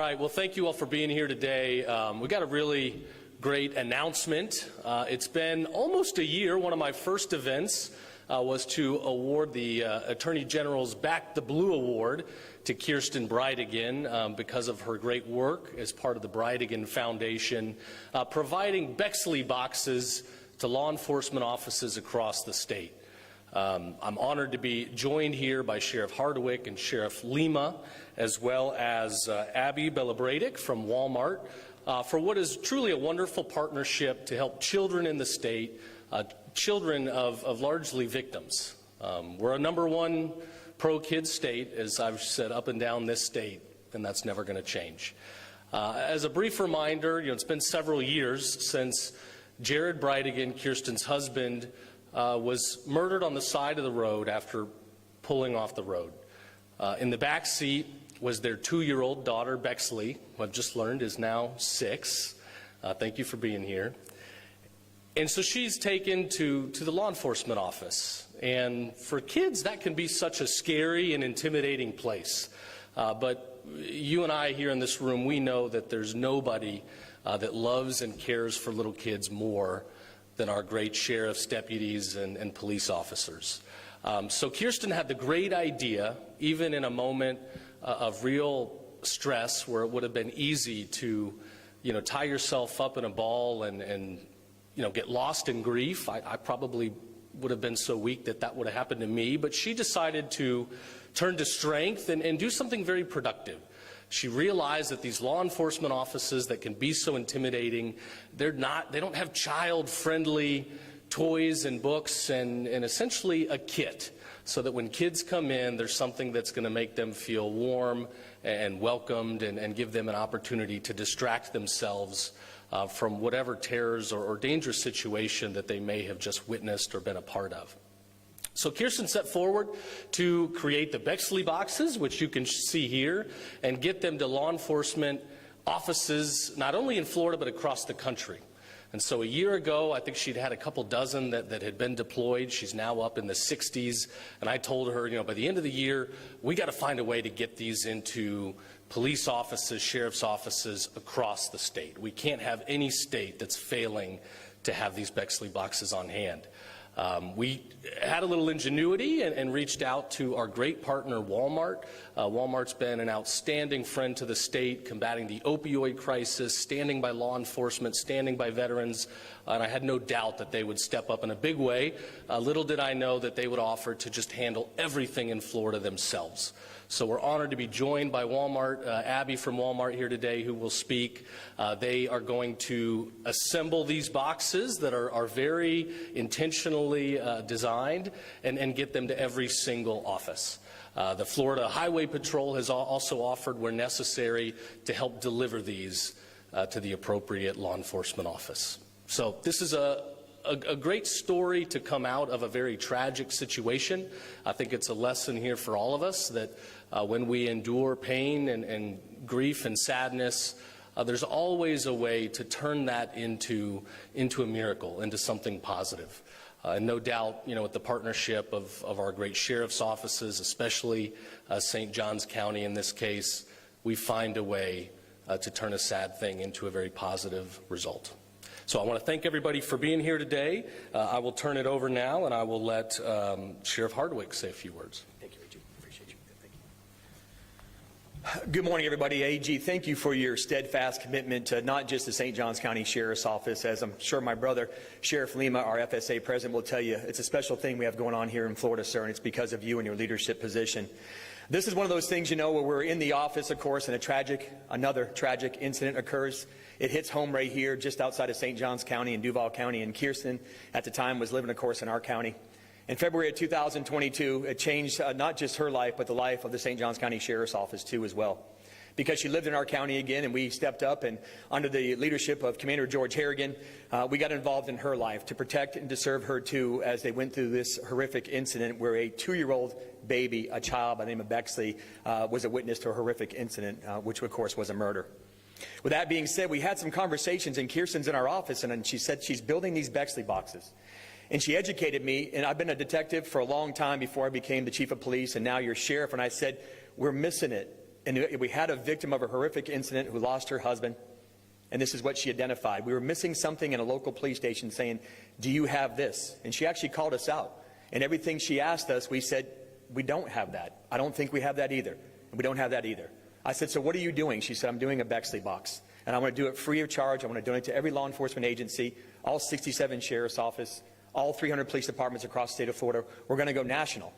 right, well, thank you all for being here today. We got a really great announcement. It's been almost a year. One of my first events was to award the Attorney General's Back the Blue Award to Jared Bridegan because of her great work as part of the Bridegan Foundation, providing Bexley Boxes to law enforcement offices across the state. I'm honored to be joined here by Sheriff Hardwick and Sheriff Lima, as well as Abby Bellabradic from Walmart, for what is truly a wonderful partnership to help children in the state, children of largely victims. We're a #1 pro-kid state, as I've said, up and down this state, and that's never going to change. As a brief reminder, it's been several years since Jared Bridegan, Kirsten's husband, was murdered on the side of the road after pulling off the road. In the back seat was their 2-year-old daughter, Bexley, who I've just learned is now 6. Thank you for being here. And so she's taken to the law enforcement office. And for kids, that can be such a scary and intimidating place. But you and I here in this room, we know that there's nobody that loves and cares for little kids more than our great sheriffs, deputies, and police officers. So Kirsten had the great idea, even in a moment of real stress where it would have been easy to, tie yourself up in a ball and get lost in grief. I probably would have been so weak that would have happened to me, but she decided to turn to strength and do something very productive. She realized that these law enforcement offices that can be so intimidating, they don't have child-friendly toys and books and essentially a kit, so that when kids come in, there's something that's going to make them feel warm and welcomed and give them an opportunity to distract themselves from whatever terrors or dangerous situation that they may have just witnessed or been a part of. So Kirsten set forward to create the Bexley Boxes, which you can see here, and get them to law enforcement offices, not only in Florida, but across the country. And so a year ago, I think she'd had a couple dozen that had been deployed. She's now up in the 60s. And I told her, by the end of the year, we got to find a way to get these into police offices, sheriff's offices across the state. We can't have any state that's failing to have these Bexley Boxes on hand. We had a little ingenuity and reached out to our great partner, Walmart. Walmart's been an outstanding friend to the state, combating the opioid crisis, standing by law enforcement, standing by veterans, and I had no doubt that they would step up in a big way. Little did I know that they would offer to just handle everything in Florida themselves. So we're honored to be joined by Walmart, Abby from Walmart here today, who will speak. They are going to assemble these boxes that are very intentionally designed and get them to every single office. The Florida Highway Patrol has also offered, where necessary, to help deliver these to the appropriate law enforcement office. So this is a great story to come out of a very tragic situation. I think it's a lesson here for all of us that when we endure pain and grief and sadness, there's always a way to turn that into a miracle, into something positive. And no doubt, with the partnership of our great sheriff's offices, especially St. Johns County in this case, we find a way to turn a sad thing into a very positive result. So I want to thank everybody for being here today. I will turn it over now, and I will let Sheriff Hardwick say a few words. Thank you, AG. Appreciate you. Thank you. Good morning, everybody. AG, thank you for your steadfast commitment to not just the St. Johns County Sheriff's Office. As I'm sure my brother, Sheriff Lima, our FSA president, will tell you, it's a special thing we have going on here in Florida, sir, and it's because of you and your leadership position. This is one of those things, where we're in the office, of course, and another tragic incident occurs. It hits home right here, just outside of St. Johns County and Duval County, and Kirsten, at the time, was living, of course, in our county. In February of 2022, it changed not just her life, but the life of the St. Johns County Sheriff's Office, too, as well. Because she lived in our county again, and we stepped up, and under the leadership of Commander George Harrigan, we got involved in her life to protect and to serve her, too, as they went through this horrific incident where a 2-year-old baby, a child by the name of Bexley, was a witness to a horrific incident, which, of course, was a murder. With that being said, we had some conversations, and Kirsten's in our office, and she said she's building these Bexley Boxes. And she educated me, and I've been a detective for a long time before I became the chief of police, and now you're sheriff, and I said, we're missing it. And we had a victim of a horrific incident who lost her husband, and this is what she identified. We were missing something in a local police station saying, do you have this? And she actually called us out. And everything she asked us, we said, we don't have that. I don't think we have that either. And we don't have that either. I said, so what are you doing? She said, I'm doing a Bexley Box. And I want to do it free of charge. I want to donate to every law enforcement agency, all 67 sheriff's office, all 300 police departments across the state of Florida. We're going to go national.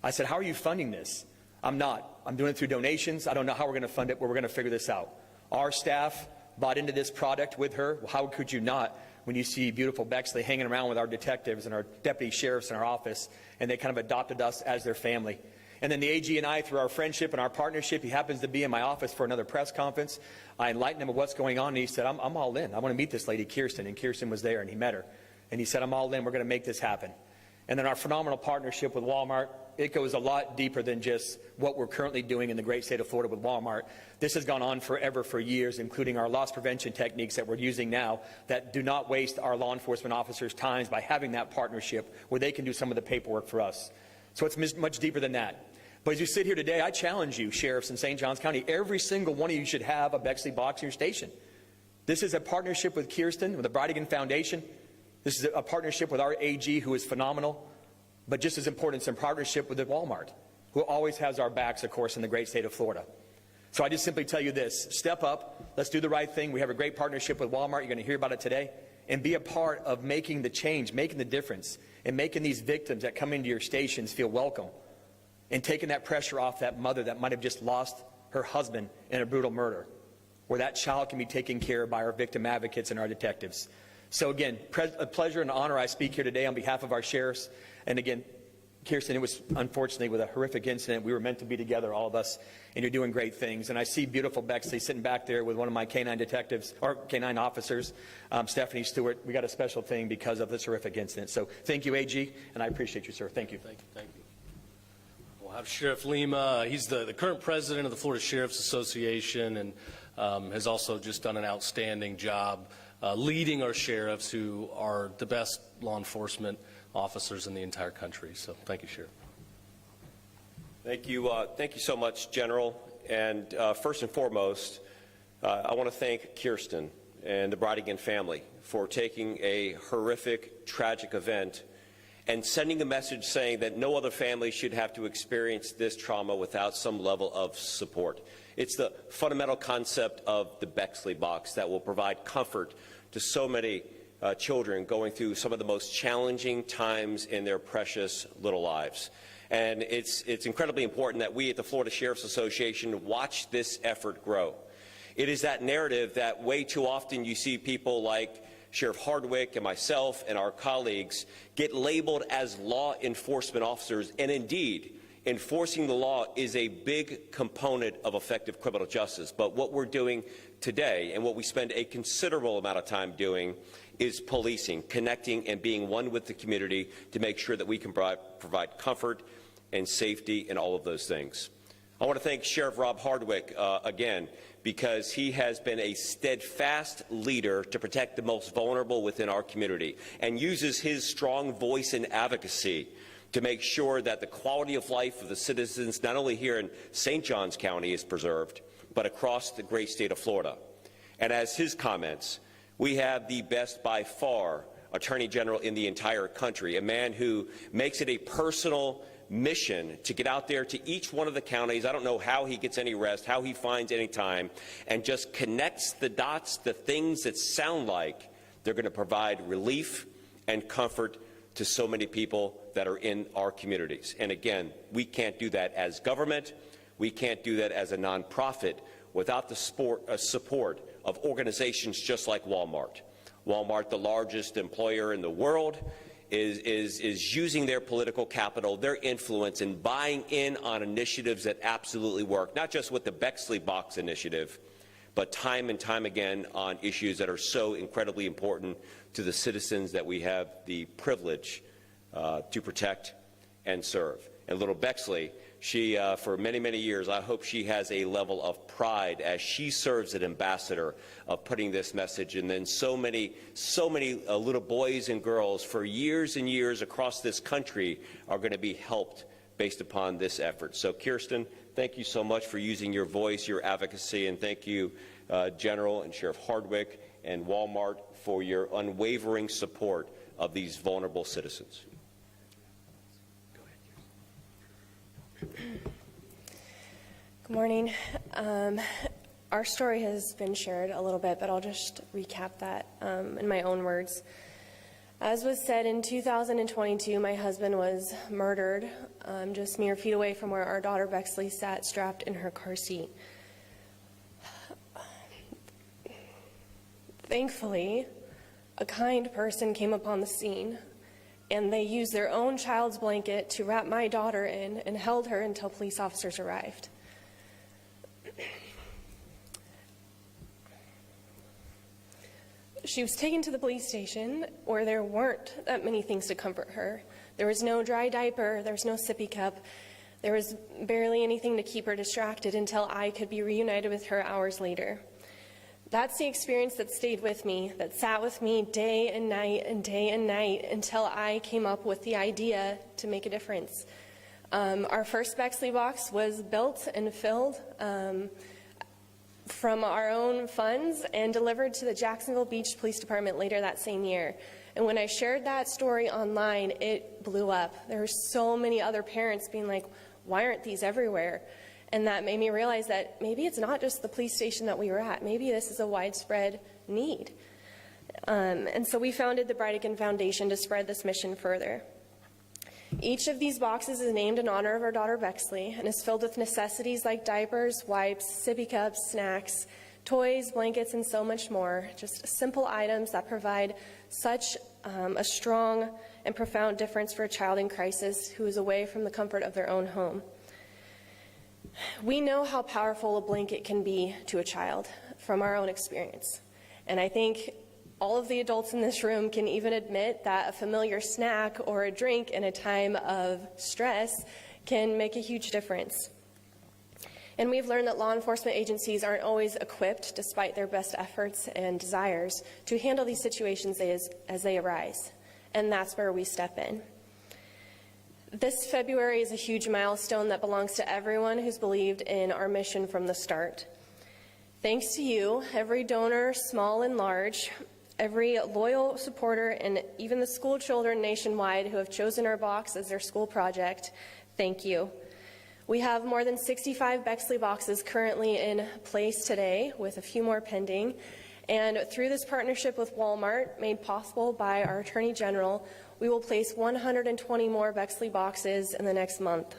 I said, how are you funding this? I'm not. I'm doing it through donations. I don't know how we're going to fund it, but we're going to figure this out. Our staff bought into this product with her. Well, how could you not when you see beautiful Bexley hanging around with our detectives and our deputy sheriffs in our office, and they kind of adopted us as their family. And then the AG and I, through our friendship and our partnership, he happens to be in my office for another press conference. I enlightened him of what's going on, and he said, I'm all in. I want to meet this lady, Kirsten. And Kirsten was there, and he met her. And he said, I'm all in. We're going to make this happen. And then our phenomenal partnership with Walmart, it goes a lot deeper than just what we're currently doing in the great state of Florida with Walmart. This has gone on forever, for years, including our loss prevention techniques that we're using now that do not waste our law enforcement officers' time by having that partnership where they can do some of the paperwork for us. So it's much deeper than that. But as you sit here today, I challenge you, sheriffs in St. Johns County, every single one of you should have a Bexley Box in your station. This is a partnership with Kirsten, with the Bridegan Foundation. This is a partnership with our AG, who is phenomenal. But just as important, it's in partnership with the Walmart, who always has our backs, of course, in the great state of Florida. So I just simply tell you this, step up, let's do the right thing. We have a great partnership with Walmart. You're going to hear about it today. And be a part of making the change, making the difference, and making these victims that come into your stations feel welcome, and taking that pressure off that mother that might have just lost her husband in a brutal murder, where that child can be taken care of by our victim advocates and our detectives. So again, a pleasure and honor I speak here today on behalf of our sheriffs. And again, Kirsten, it was unfortunately with a horrific incident. We were meant to be together, all of us, and you're doing great things. And I see beautiful Bexley sitting back there with one of my canine detectives, or canine officers, Stephanie Stewart. We got a special thing because of this horrific incident. So thank you, AG, and I appreciate you, sir. Thank you. Thank you. Thank you. We'll have Sheriff Lima. He's the current president of the Florida Sheriff's Association, and has also just done an outstanding job leading our sheriffs, who are the best law enforcement officers in the entire country. So thank you, Sheriff. Thank you so much, General. And first and foremost, I want to thank Kirsten and the Bridegan family for taking a horrific, tragic event and sending a message saying that no other family should have to experience this trauma without some level of support. It's the fundamental concept of the Bexley Box that will provide comfort to so many children going through some of the most challenging times in their precious little lives. And it's incredibly important that we at the Florida Sheriff's Association watch this effort grow. It is that narrative that way too often you see people like Sheriff Hardwick and myself and our colleagues get labeled as law enforcement officers, and indeed, enforcing the law is a big component of effective criminal justice. But what we're doing today, and what we spend a considerable amount of time doing, is policing, connecting, and being one with the community to make sure that we can provide comfort and safety and all of those things. I want to thank Sheriff Rob Hardwick again, because he has been a steadfast leader to protect the most vulnerable within our community, and uses his strong voice and advocacy to make sure that the quality of life of the citizens, not only here in St. Johns County, is preserved, but across the great state of Florida. And as his comments, we have the best by far Attorney General in the entire country, a man who makes it a personal mission to get out there to each one of the counties. I don't know how he gets any rest, how he finds any time, and just connects the dots, the things that sound like they're going to provide relief and comfort to so many people that are in our communities. And again, we can't do that as government. We can't do that as a nonprofit without the support of organizations just like Walmart. Walmart, the largest employer in the world, is using their political capital, their influence, and buying in on initiatives that absolutely work, not just with the Bexley Box initiative, but time and time again on issues that are so incredibly important to the citizens that we have the privilege to protect and serve. And little Bexley, she, for many, many years, I hope she has a level of pride as she serves as ambassador of putting this message. And then so many little boys and girls for years and years across this country are going to be helped based upon this effort. So, Kirsten, thank you so much for using your voice, your advocacy, and thank you, General and Sheriff Hardwick and Walmart, for your unwavering support of these vulnerable citizens. Good morning. Our story has been shared a little bit, but I'll just recap that in my own words. As was said, in 2022, my husband was murdered just mere feet away from where our daughter Bexley sat strapped in her car seat. Thankfully, a kind person came upon the scene, and they used their own child's blanket to wrap my daughter in and held her until police officers arrived. She was taken to the police station where there weren't that many things to comfort her. There was no dry diaper, there was no sippy cup, there was barely anything to keep her distracted until I could be reunited with her hours later. That's the experience that stayed with me, that sat with me day and night until I came up with the idea to make a difference. Our first Bexley Box was built and filled from our own funds and delivered to the Jacksonville Beach Police Department later that same year. And when I shared that story online, it blew up. There were so many other parents being like, why aren't these everywhere? And that made me realize that maybe it's not just the police station that we were at. Maybe this is a widespread need. And so we founded the Bridegan Foundation to spread this mission further. Each of these boxes is named in honor of our daughter Bexley and is filled with necessities like diapers, wipes, sippy cups, snacks, toys, blankets, and so much more. Just simple items that provide such a strong and profound difference for a child in crisis who is away from the comfort of their own home. We know how powerful a blanket can be to a child from our own experience. And I think all of the adults in this room can even admit that a familiar snack or a drink in a time of stress can make a huge difference. And we've learned that law enforcement agencies aren't always equipped, despite their best efforts and desires, to handle these situations as they arise. And that's where we step in. This February is a huge milestone that belongs to everyone who's believed in our mission from the start. Thanks to you, every donor, small and large, every loyal supporter, and even the school children nationwide who have chosen our box as their school project, thank you. We have more than 65 Bexley Boxes currently in place today, with a few more pending. And through this partnership with Walmart, made possible by our Attorney General, we will place 120 more Bexley Boxes in the next month.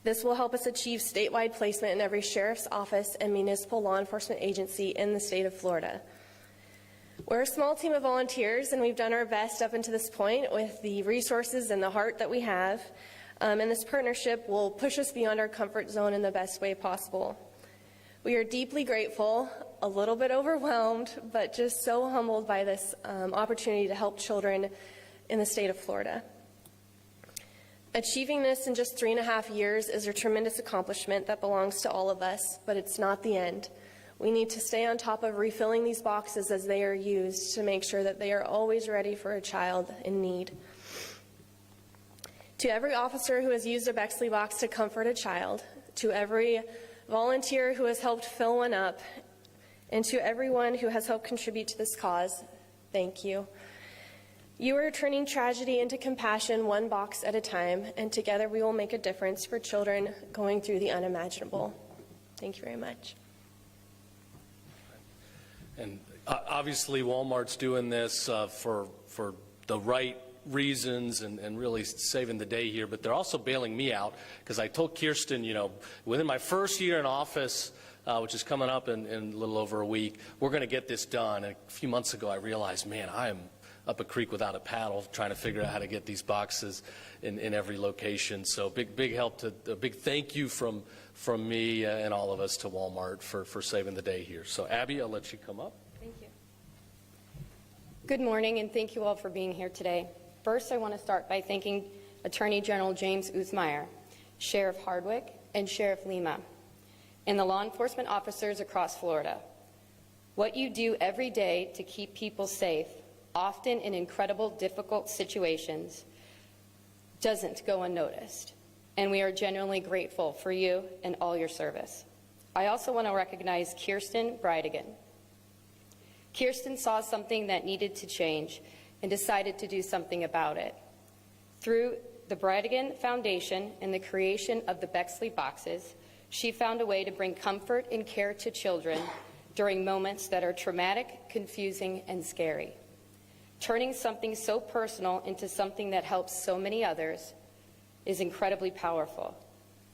This will help us achieve statewide placement in every sheriff's office and municipal law enforcement agency in the state of Florida. We're a small team of volunteers, and we've done our best up until this point with the resources and the heart that we have. And this partnership will push us beyond our comfort zone in the best way possible. We are deeply grateful, a little bit overwhelmed, but just so humbled by this opportunity to help children in the state of Florida. Achieving this in just 3.5 years is a tremendous accomplishment that belongs to all of us, but it's not the end. We need to stay on top of refilling these boxes as they are used to make sure that they are always ready for a child in need. To every officer who has used a Bexley Box to comfort a child, to every volunteer who has helped fill one up, and to everyone who has helped contribute to this cause, thank you. You are turning tragedy into compassion one box at a time, and together we will make a difference for children going through the unimaginable. Thank you very much. And obviously Walmart's doing this for the right reasons and really saving the day here, but they're also bailing me out because I told Kirsten, you know, within my first year in office, which is coming up in a little over a week, we're going to get this done. And a few months ago I realized, man, I am up a creek without a paddle trying to figure out how to get these boxes in every location. So big help to a big thank you from me and all of us to Walmart for saving the day here. So Abby, I'll let you come up. Thank you. Good morning, and thank you all for being here today. First, I want to start by thanking Attorney General James Uthmeyer, Sheriff Hardwick, and Sheriff Lima, and the law enforcement officers across Florida. What you do every day to keep people safe, often in incredible, difficult situations, doesn't go unnoticed, and we are genuinely grateful for you and all your service. I also want to recognize Jared Bridegan. Jared saw something that needed to change and decided to do something about it. Through the Bridegan Foundation and the creation of the Bexley Boxes, she found a way to bring comfort and care to children during moments that are traumatic, confusing, and scary. Turning something so personal into something that helps so many others is incredibly powerful.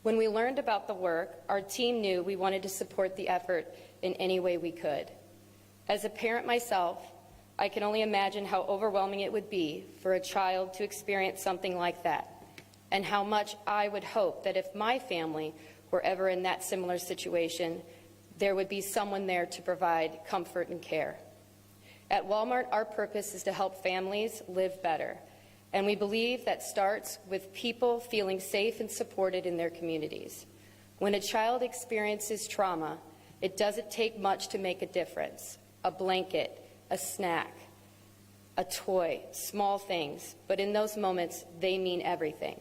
When we learned about the work, our team knew we wanted to support the effort in any way we could. As a parent myself, I can only imagine how overwhelming it would be for a child to experience something like that, and how much I would hope that if my family were ever in that similar situation, there would be someone there to provide comfort and care. At Walmart, our purpose is to help families live better, and we believe that starts with people feeling safe and supported in their communities. When a child experiences trauma, it doesn't take much to make a difference. A blanket, a snack, a toy, small things, but in those moments, they mean everything.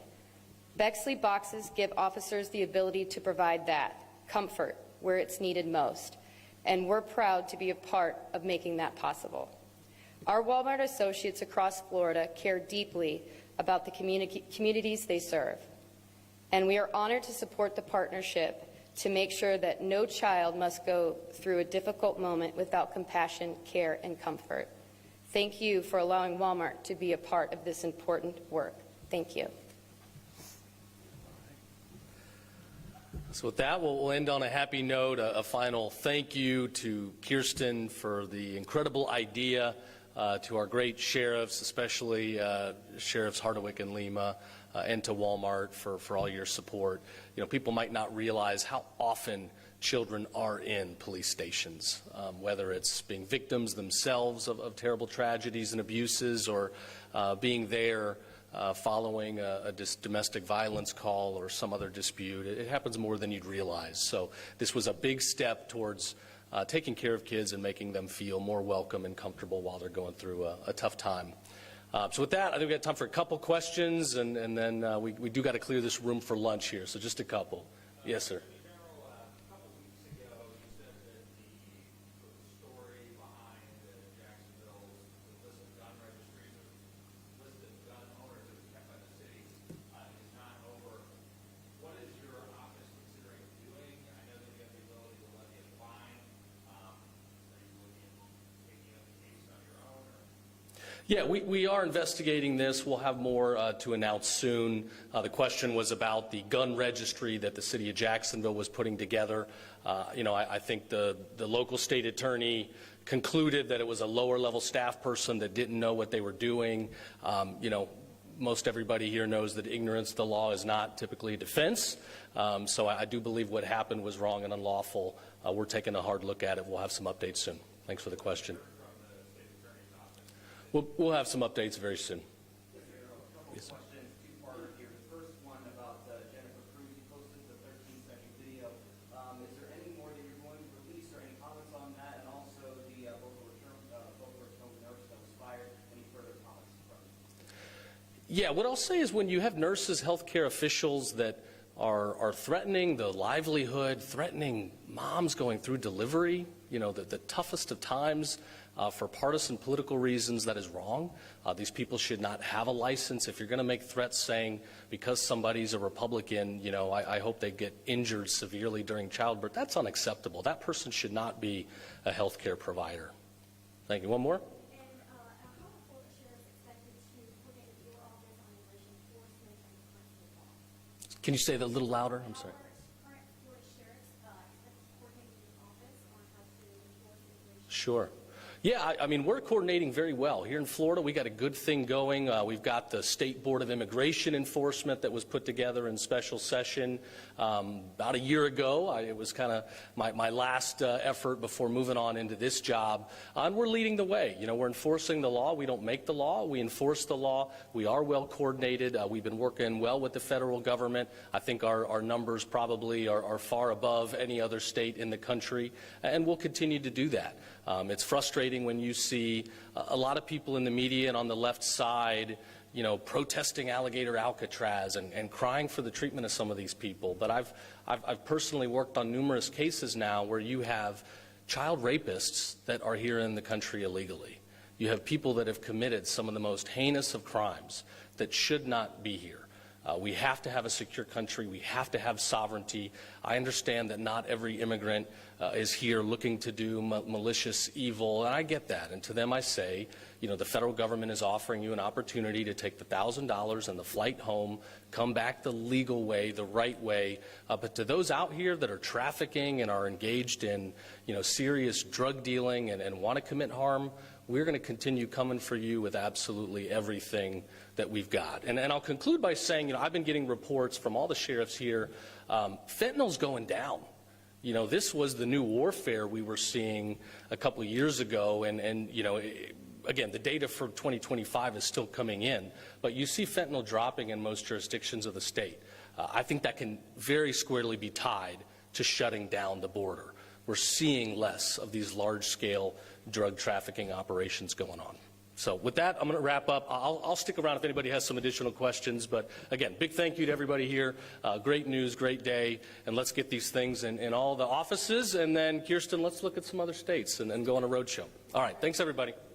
Bexley Boxes give officers the ability to provide that, comfort, where it's needed most, and we're proud to be a part of making that possible. Our Walmart associates across Florida care deeply about the communities they serve, and we are honored to support the partnership to make sure that no child must go through a difficult moment without compassion, care, and comfort. Thank you for allowing Walmart to be a part of this important work. Thank you. So with that, we'll end on a happy note. A final thank you to Kirsten for the incredible idea, to our great sheriffs, especially Sheriffs Hardwick and Lima, and to Walmart for all your support. You know, people might not realize how often children are in police stations, whether it's being victims themselves of terrible tragedies and abuses, or being there following a domestic violence call or some other dispute. It happens more than you'd realize. So this was a big step towards taking care of kids and making them feel more welcome and comfortable while they're going through a tough time. So with that, I think we got time for a couple questions, and then we do got to clear this room for lunch here, so just a couple. Yes, sir. A couple weeks ago, you said that the story behind the Jacksonville illicit gun registries, listed gun owners that were kept by the city, is not over. What is your office considering doing? I know that you have the ability to levy a fine. Are you looking at taking up the case on your own? Yeah, we are investigating this. We'll have more to announce soon. The question was about the gun registry that the city of Jacksonville was putting together. I think the local state attorney concluded that it was a lower level staff person that didn't know what they were doing. Most everybody here knows that ignorance of the law is not typically a defense. So I do believe what happened was wrong and unlawful. We're taking a hard look at it. We'll have some updates soon. Thanks for the question. We'll have some updates very soon. Yes, sir. Questions, two-parter here. The first one about Jennifer Cruz. You posted the 13-second video. Is there any more that you're going to release, or any comments on that? And also the local return nurse that was fired. Any further comments from you? Yeah, what I'll say is when you have nurses, healthcare officials that are threatening the livelihood, threatening moms going through delivery, the toughest of times, for partisan political reasons, that is wrong. These people should not have a license. If you're going to make threats saying because somebody's a Republican, I hope they get injured severely during childbirth, that's unacceptable. That person should not be a health care provider. Thank you. One more? And how are Florida sheriffs expected to coordinate with your office on immigration enforcement and enforcement law? Can you say that a little louder? I'm sorry. Current Florida sheriffs expected to coordinate with your office on how to enforce immigration? Sure. Yeah, we're coordinating very well. Here in Florida, we got a good thing going. We've got the State Board of Immigration Enforcement that was put together in special session about a year ago. It was kind of my last effort before moving on into this job. And we're leading the way. We're enforcing the law. We don't make the law. We enforce the law. We are well coordinated. We've been working well with the federal government. I think our numbers probably are far above any other state in the country, and we'll continue to do that. It's frustrating when you see a lot of people in the media and on the left side, protesting alligator Alcatraz and crying for the treatment of some of these people. But I've personally worked on numerous cases now where you have child rapists that are here in the country illegally. You have people that have committed some of the most heinous of crimes that should not be here. We have to have a secure country. We have to have sovereignty. I understand that not every immigrant is here looking to do malicious evil, and I get that. And to them I say, the federal government is offering you an opportunity to take the $1,000 and the flight home, come back the legal way, the right way. But to those out here that are trafficking and are engaged in, serious drug dealing and want to commit harm, we're going to continue coming for you with absolutely everything that we've got. And I'll conclude by saying, I've been getting reports from all the sheriffs here. Fentanyl's going down. This was the new warfare we were seeing a couple of years ago, and again, the data for 2025 is still coming in, but you see fentanyl dropping in most jurisdictions of the state. I think that can very squarely be tied to shutting down the border. We're seeing less of these large-scale drug trafficking operations going on. So with that, I'm going to wrap up. I'll stick around if anybody has some additional questions. But again, big thank you to everybody here. Great news, great day. And let's get these things in all the offices. And then, Kirsten, let's look at some other states and go on a road show. All right. Thanks, everybody.